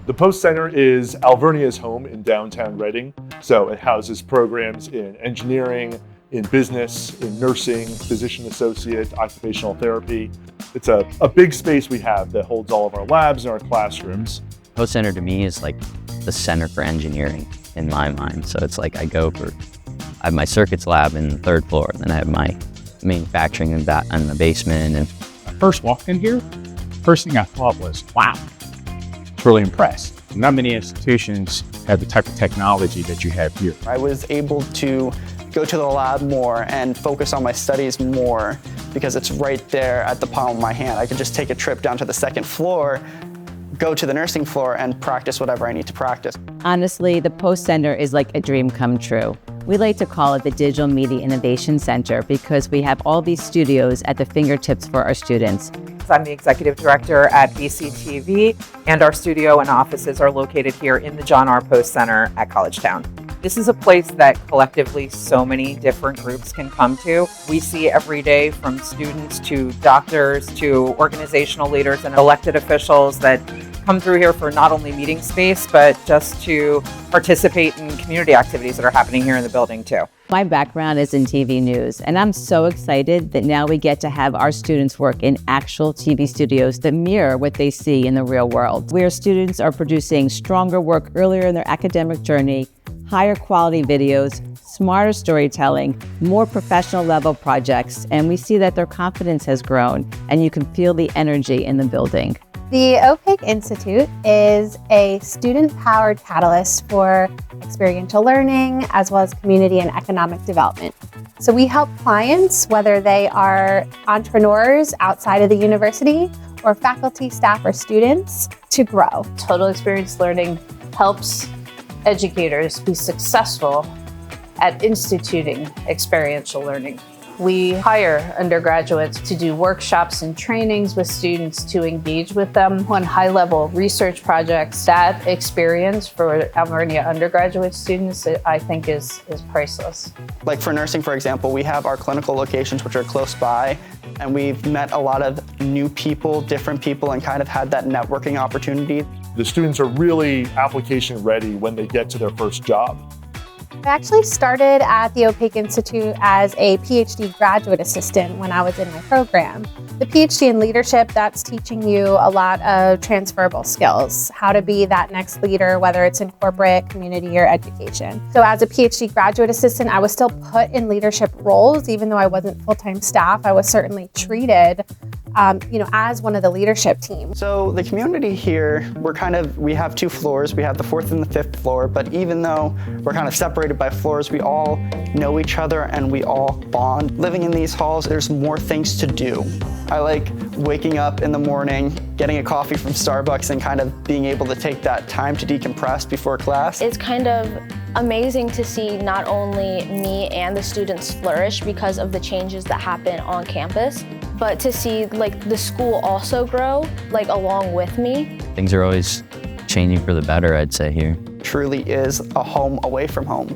The Post Center is Alvernia's home in downtown Reading. So it houses programs in engineering, in business, in nursing, physician associate, occupational therapy. It's a big space we have that holds all of our labs and our classrooms. Post Center to me is like the center for engineering in my mind. So it's like I have my circuits lab in the 3rd floor, and then I have my manufacturing in the basement. And first walked in here, first thing I thought was, wow, I was really impressed. Not many institutions have the type of technology that you have here. I was able to go to the lab more and focus on my studies more because it's right there at the palm of my hand. I could just take a trip down to the 2nd floor, go to the nursing floor, and practice whatever I need to practice. Honestly, the Post Center is like a dream come true. We like to call it the Digital Media Innovation Center because we have all these studios at the fingertips for our students. I'm the executive director at BCTV, and our studio and offices are located here in the John R. Post Center at CollegeTowne. This is a place that collectively so many different groups can come to. We see every day from students to doctors to organizational leaders and elected officials that come through here for not only meeting space, but just to participate in community activities that are happening here in the building too. My background is in TV news, and I'm so excited that now we get to have our students work in actual TV studios that mirror what they see in the real world, where students are producing stronger work earlier in their academic journey, higher quality videos, smarter storytelling, more professional level projects, and we see that their confidence has grown, and you can feel the energy in the building. The OPIC Institute is a student-powered catalyst for experiential learning as well as community and economic development. So we help clients, whether they are entrepreneurs outside of the university or faculty, staff, or students, to grow. Total experience learning helps educators be successful at instituting experiential learning. We hire undergraduates to do workshops and trainings with students to engage with them on high-level research projects. That experience for Alvernia undergraduate students, I think, is priceless. Like for nursing, for example, we have our clinical locations which are close by, and we've met a lot of new people, different people, and kind of had that networking opportunity. The students are really application ready when they get to their first job. I actually started at the OPIC Institute as a PhD graduate assistant when I was in my program. The PhD in leadership, that's teaching you a lot of transferable skills, how to be that next leader, whether it's in corporate, community, or education. So as a PhD graduate assistant, I was still put in leadership roles, even though I wasn't full-time staff. I was certainly treated as one of the leadership team. So the community here, we have 2 floors. We have the 4th and the 5th floor, but even though we're kind of separated by floors, we all know each other and we all bond. Living in these halls, there's more things to do. I like waking up in the morning, getting a coffee from Starbucks, and kind of being able to take that time to decompress before class. It's kind of amazing to see not only me and the students flourish because of the changes that happen on campus, but to see the school also grow along with me. Things are always changing for the better, I'd say, here. Truly is a home away from home.